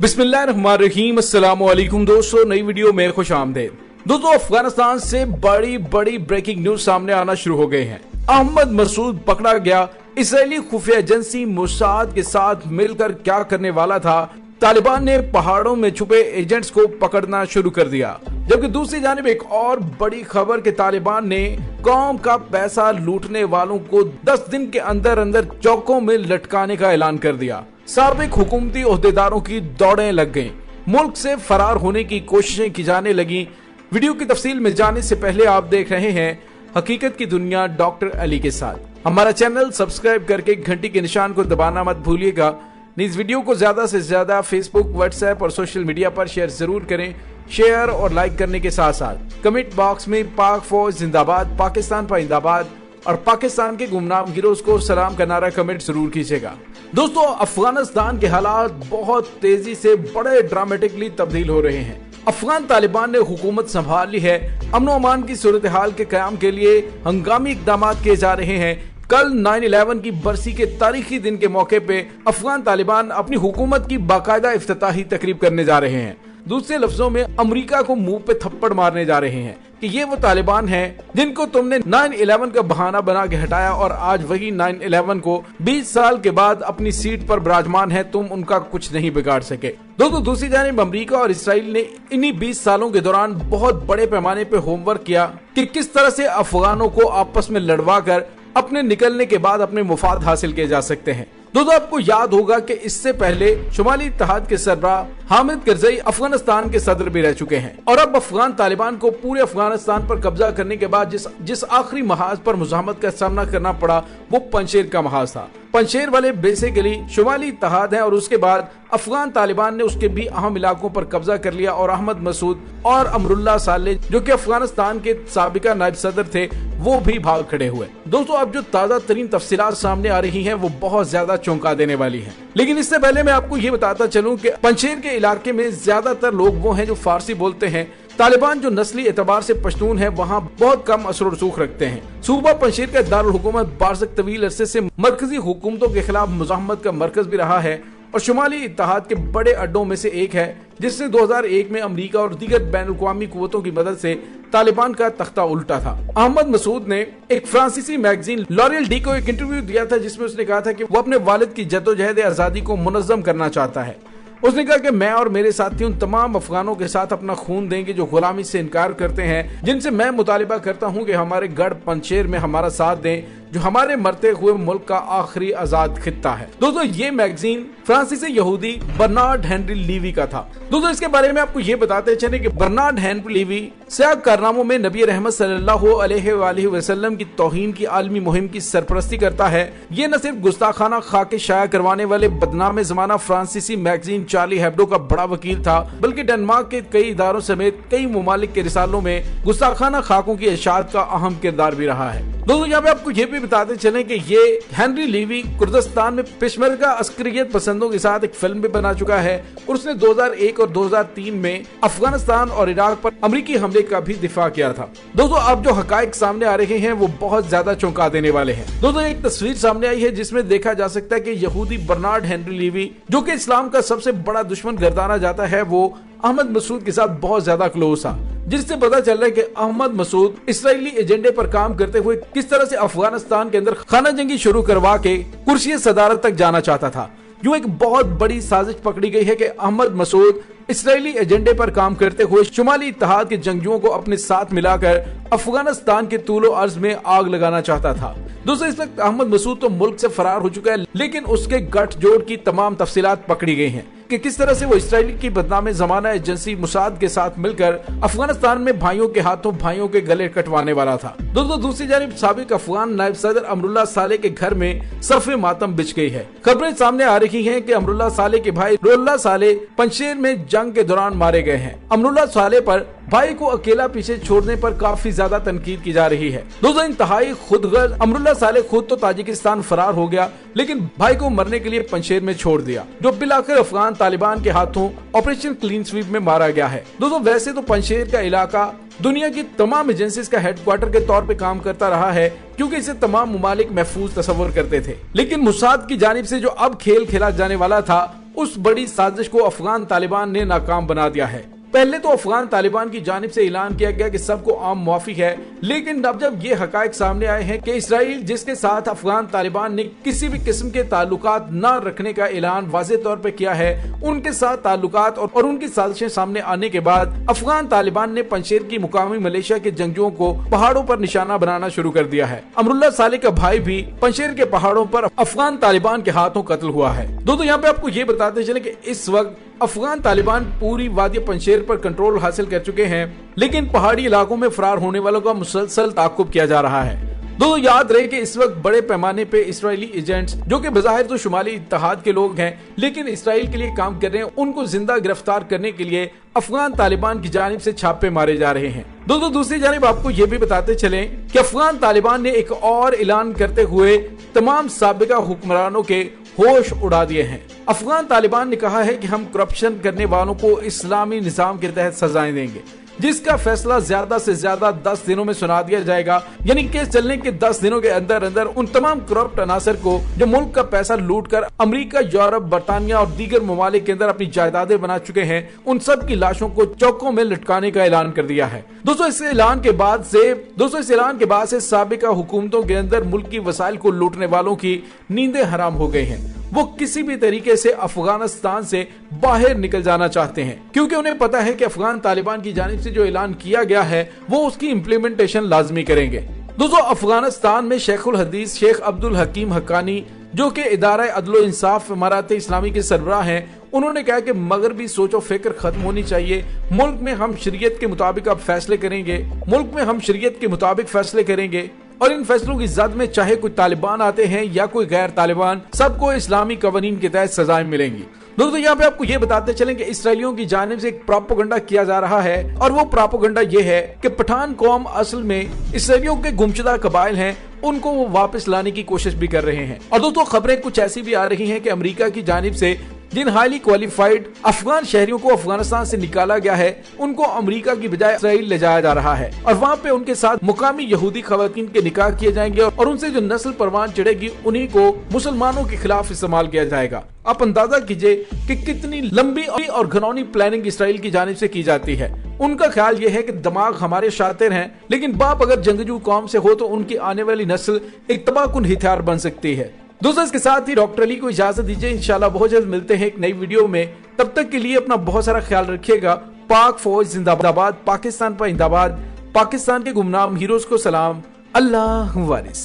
बिस्मिल्लाहिर्रहमानिर्रहीम। अस्सलाम वालेकुम दोस्तों, नई वीडियो में खुश आमदीद। दोस्तों, अफगानिस्तान से बड़ी ब्रेकिंग न्यूज सामने आना शुरू हो गए हैं। अहमद मसूद पकड़ा गया। इजरायली खुफिया एजेंसी मोसाद के साथ मिलकर क्या करने वाला था? तालिबान ने पहाड़ों में छुपे एजेंट्स को पकड़ना शुरू कर दिया। जबकि दूसरी जानिब एक और बड़ी खबर कि तालिबान ने कौम का पैसा लूटने वालों को 10 दिन के अंदर अंदर चौकों में लटकाने का ऐलान कर दिया। साबिक हुकूमती ओहदेदारों की दौड़ें लग गईं। मुल्क से फरार होने की कोशिशें की जाने लगी। वीडियो की तफसील में जाने से पहले आप देख रहे हैं हकीकत की दुनिया डॉक्टर अली के साथ। हमारा चैनल सब्सक्राइब करके घंटी के निशान को दबाना मत भूलिएगा। इस वीडियो को ज्यादा से ज्यादा फेसबुक, व्हाट्सएप और सोशल मीडिया पर शेयर जरूर करें। शेयर और लाइक करने के साथ साथ कमेंट बॉक्स में पाक फौज जिंदाबाद, पाकिस्तान पाइंदाबाद और पाकिस्तान के गुमनाम गिरोह को सलाम का नारा कमेंट जरूर कीजिएगा। दोस्तों, अफगानिस्तान के हालात बहुत तेजी से बड़े ड्रामेटिकली तब्दील हो रहे हैं। अफगान तालिबान ने हुकूमत संभाल ली है। अमन अमान की सूरत हाल के कयाम के लिए हंगामी इकदाम किए जा रहे हैं। कल 9/11 की बरसी के तारीखी दिन के मौके पे अफगान तालिबान अपनी हुकूमत की बाकायदा इफ्तिताही तकरीब करने जा रहे हैं। दूसरे लफ्जों में अमेरिका को मुंह पे थप्पड़ मारने जा रहे हैं कि ये वो तालिबान हैं जिनको तुमने 9/11 का बहाना बना के हटाया और आज वही 9/11 को 20 साल के बाद अपनी सीट पर विराजमान है। तुम उनका कुछ नहीं बिगाड़ सके। दोस्तों, दूसरी जानिब अमेरिका और इसराइल ने इन्हीं 20 सालों के दौरान बहुत बड़े पैमाने पे होमवर्क किया कि किस तरह से अफगानों को आपस में लड़वा कर अपने निकलने के बाद अपने मुफाद हासिल किए जा सकते हैं। दोस्तों, आपको याद होगा कि इससे पहले शुमाली इत्तेहाद के सरबराह हामिद करजई अफगानिस्तान के सदर भी रह चुके हैं और अब अफगान तालिबान को पूरे अफगानिस्तान पर कब्जा करने के बाद जिस आखिरी महाज पर मुजाहमत का सामना करना पड़ा वो पंजशेर का महाज था। पंजशेर वाले बेसिकली शुमाली इत्तेहाद है और उसके बाद अफगान तालिबान ने उसके भी अहम इलाकों पर कब्जा कर लिया और अहमद मसूद और अमरुल्लाह सालेह जो कि अफगानिस्तान के साबिका नायब सदर थे वो भी भाग खड़े हुए। दोस्तों, अब जो ताजा तरीन तफसीलात सामने आ रही हैं वो बहुत ज्यादा चौंका देने वाली हैं। लेकिन इससे पहले मैं आपको ये बताता चलूं कि पंजशेर के इलाके में ज्यादातर लोग वो हैं जो फारसी बोलते हैं। तालिबान जो नस्ली एतबार से पश्तून है वहाँ बहुत कम असर रसूख रखते हैं। सूबा पंजशेर का दारुल हुकूमत बारसक तवील अरसे से मरकजी हुकूमतों के खिलाफ मुजाहमत का मरकज भी रहा है और शुमाली इत्तेहाद के बड़े अड्डों में से एक है जिसने 2001 में अमेरिका और दीगर बैनुल-अक़वामी कुव्वतों की मदद से तालिबान का तख्ता उल्टा था। अहमद मसूद ने एक फ्रांसीसी मैगजीन लॉरियल डी को एक इंटरव्यू दिया था जिसमें उसने कहा था कि वो अपने वालिद की जद्दोजहद आज़ादी को मुनज़्ज़म करना चाहता है। उसने कहा कि मैं और मेरे साथी उन तमाम अफगानों के साथ अपना खून देंगे जो गुलामी से इनकार करते हैं, जिनसे मैं मुतालिबा करता हूं कि हमारे गढ़ पंजशेर में हमारा साथ दें जो हमारे मरते हुए मुल्क का आखिरी आजाद खित्ता है। दोस्तों, ये मैगजीन फ्रांसीसी यहूदी बर्नार्ड हेनरी लीवी का था। दोस्तों, इसके बारे में आपको ये बताते चले कि बर्नार्ड हेनरी लीवी सियाह कारनामों में नबी रहमत सल्लल्लाहु अलैहि वसल्लम की तौहीन की आलमी मुहिम की सरपरस्ती करता है। ये न सिर्फ गुस्ताखाना खाके शाया करवाने वाले बदनाम जमाना फ्रांसीसी मैगजीन चार्ली हेब्डो का बड़ा वकील था, बल्कि डेनमार्क के कई इदारों समेत कई ममालिक के रिसालों में गुस्ताखाना खाकों की इशाअत का अहम किरदार भी रहा है। दोस्तों, यहाँ पे आपको ये भी बताते चले कि ये हेनरी लीवी कुर्दिस्तान में पेशमर्गा अस्करियत पसंदों के साथ एक फिल्म भी बना चुका है और उसने 2001 और 2003 में अफगानिस्तान और इराक पर अमेरिकी हमले का भी दिफा किया था। दोस्तों, अब जो हकायक सामने आ रहे हैं वो बहुत ज्यादा चौंका देने वाले हैं। दोस्तों, एक तस्वीर सामने आई है जिसमें देखा जा सकता है कि यहूदी बर्नार्ड हेनरी लीवी जो कि इस्लाम का सबसे बड़ा दुश्मन गर्दाना जाता है वो अहमद मसूद के साथ बहुत ज्यादा क्लोज था, जिससे पता चल रहा है कि अहमद मसूद इसराइली एजेंडे पर काम करते हुए किस तरह से अफगानिस्तान के अंदर खाना जंगी शुरू करवा के कुर्सी सदारत तक जाना चाहता था। यूं एक बहुत बड़ी साजिश पकड़ी गई है कि अहमद मसूद इसराइली एजेंडे पर काम करते हुए शुमाली इत्तेहाद के जंगजुओं को अपने साथ मिलाकर अफगानिस्तान के तूलो अर्ज में आग लगाना चाहता था। दोस्तों, इस वक्त अहमद मसूद तो मुल्क से फरार हो चुका है, लेकिन उसके गठजोड़ की तमाम तफसीलात पकड़ी गई हैं कि किस तरह से वो इसराइल की बदनाम जमाना एजेंसी मोसाद के साथ मिलकर अफगानिस्तान में भाइयों के हाथों भाइयों के गले कटवाने वाला था। दोस्तों, दूसरी जानिब साबिक अफगान नायब सदर अमरुल्लाह सालेह के घर में सफ़े मातम बिछ गई है। खबरें सामने आ रही हैं कि अमरुल्लाह सालेह के भाई रोल्ला सालेह पंजशेर में जंग के दौरान मारे गए हैं। अमरुल्लाह सालेह पर भाई को अकेला पीछे छोड़ने पर काफी ज्यादा तनकीद की जा रही है। दोस्तों इंतहाई खुदगर्ज अमरुल्लाह सालेह खुद तो ताजिकिस्तान फरार हो गया, लेकिन भाई को मरने के लिए पंजशेर में छोड़ दिया, जो बिलाखिर अफगान तालिबान के हाथों ऑपरेशन क्लीन स्वीप में मारा गया है। दोस्तों वैसे तो पंजशेर का इलाका दुनिया की तमाम एजेंसीज का हेडक्वार्टर के तौर पे काम करता रहा है, क्योंकि इसे तमाम मुमालिक महफूज तस्वर करते थे। लेकिन मुसाद की जानिब से जो अब खेल खेला जाने वाला था, उस बड़ी साजिश को अफगान तालिबान ने नाकाम बना दिया है। पहले तो अफगान तालिबान की जानिब से ऐलान किया गया कि सबको आम मुआफी है, लेकिन अब जब ये हकायक सामने आए हैं कि इसराइल जिसके साथ अफगान तालिबान ने किसी भी किस्म के ताल्लुकात न रखने का ऐलान वाज़े तौर पे किया है, उनके साथ ताल्लुकात और उनकी साजिशें सामने आने के बाद अफगान तालिबान ने पंजशेर की मुकामी मलेशिया के जंगजुओं को पहाड़ों पर निशाना बनाना शुरू कर दिया है। अमरुल्लाह सालेह का भाई भी पंजशेर के पहाड़ों पर अफगान तालिबान के हाथों कत्ल हुआ है। दोस्तों यहाँ पे आपको ये बताते चले कि इस वक्त अफगान तालिबान पूरी वादी पंजशेर पर कंट्रोल हासिल कर चुके हैं, लेकिन पहाड़ी इलाकों में फरार होने वालों का मुसलसल ताकुब किया जा रहा है। दोस्तों याद रहे कि इस वक्त बड़े पैमाने पे इसराइली एजेंट्स, जो कि बज़ाहिर तो शुमाली इत्तेहाद के लोग हैं, लेकिन इसराइल के लिए काम कर रहे हैं, उनको जिंदा गिरफ्तार करने के लिए अफगान तालिबान की जानिब से छापे मारे जा रहे हैं। दोस्तों दूसरी जानिब आपको ये भी बताते चलें कि अफगान तालिबान ने एक और ऐलान करते हुए तमाम साबिका हुक्मरानों के होश उड़ा दिए हैं। अफगान तालिबान ने कहा है कि हम करप्शन करने वालों को इस्लामी निजाम के तहत सजाएं देंगे, जिसका फैसला ज्यादा से ज्यादा 10 दिनों में सुना दिया जाएगा। यानी केस चलने के 10 दिनों के अंदर अंदर उन तमाम करप्ट अनासर को जो मुल्क का पैसा लूट कर अमेरिका, यूरोप, बरतानिया और दीगर ममालिक के अंदर अपनी जायदादें बना चुके हैं, उन सब की लाशों को चौकों में लटकाने का ऐलान कर दिया है। दोस्तों इस ऐलान के बाद से साबिका हुकूमतों के अंदर मुल्क की वसाइल को लूटने वालों की नींदें हराम हो गई हैं। वो किसी भी तरीके से अफगानिस्तान से बाहर निकल जाना चाहते हैं, क्योंकि उन्हें पता है कि अफगान तालिबान की जानिब से जो ऐलान किया गया है वो उसकी इम्प्लीमेंटेशन लाजमी करेंगे। दोस्तों अफगानिस्तान में शेखुल हदीस शेख अब्दुल हकीम हक्कानी, जो कि इदारा अदल इंसाफ इमारत इस्लामी के सरबराह हैं, उन्होंने कहा कि मगरबी सोचो फिक्र खत्म होनी चाहिए। मुल्क में हम शरीयत के मुताबिक अब फैसले करेंगे और इन फैसलों की जद में चाहे कोई तालिबान आते हैं या कोई गैर तालिबान, सबको इस्लामी कवानीन के तहत सजाएं मिलेंगी। दोस्तों यहाँ पे आपको ये बताते चलें कि इसराइलियों की जानिब से एक प्रोपेगेंडा किया जा रहा है, और वो प्रोपेगेंडा ये है कि पठान कौम असल में इसराइलियों के गुमशुदा कबाइल हैं, उनको वो वापस लाने की कोशिश भी कर रहे हैं। और दोस्तों खबरें कुछ ऐसी भी आ रही हैं कि अमेरिका की जानिब से जिन हाईली क्वालिफाइड अफगान शहरियों को अफगानिस्तान से निकाला गया है, उनको अमेरिका की बजाय इसराइल ले जाया जा रहा है, और वहाँ पे उनके साथ मुकामी यहूदी खवातीन के निकाह किए जाएंगे, और उनसे जो नस्ल परवान चढ़ेगी उन्हीं को मुसलमानों के खिलाफ इस्तेमाल किया जाएगा। आप अंदाजा कीजिए कि कितनी लंबी और घनौनी प्लानिंग इसराइल की जानिब से की जाती है। उनका ख्याल ये है कि दिमाग हमारे शातिर हैं, लेकिन बाप अगर जंगजू कौम से हो तो उनकी आने वाली नस्ल एक तबाहकुन हथियार बन सकती है। दोस्तों इसके साथ ही डॉक्टर अली को इजाजत दीजिए, इंशाल्लाह बहुत जल्द मिलते हैं एक नई वीडियो में। तब तक के लिए अपना बहुत सारा ख्याल रखिएगा। पाक फौज जिंदाबाद, पाकिस्तान पर जिंदाबाद, पाकिस्तान के गुमनाम हीरोज को सलाम, अल्लाह वारिस।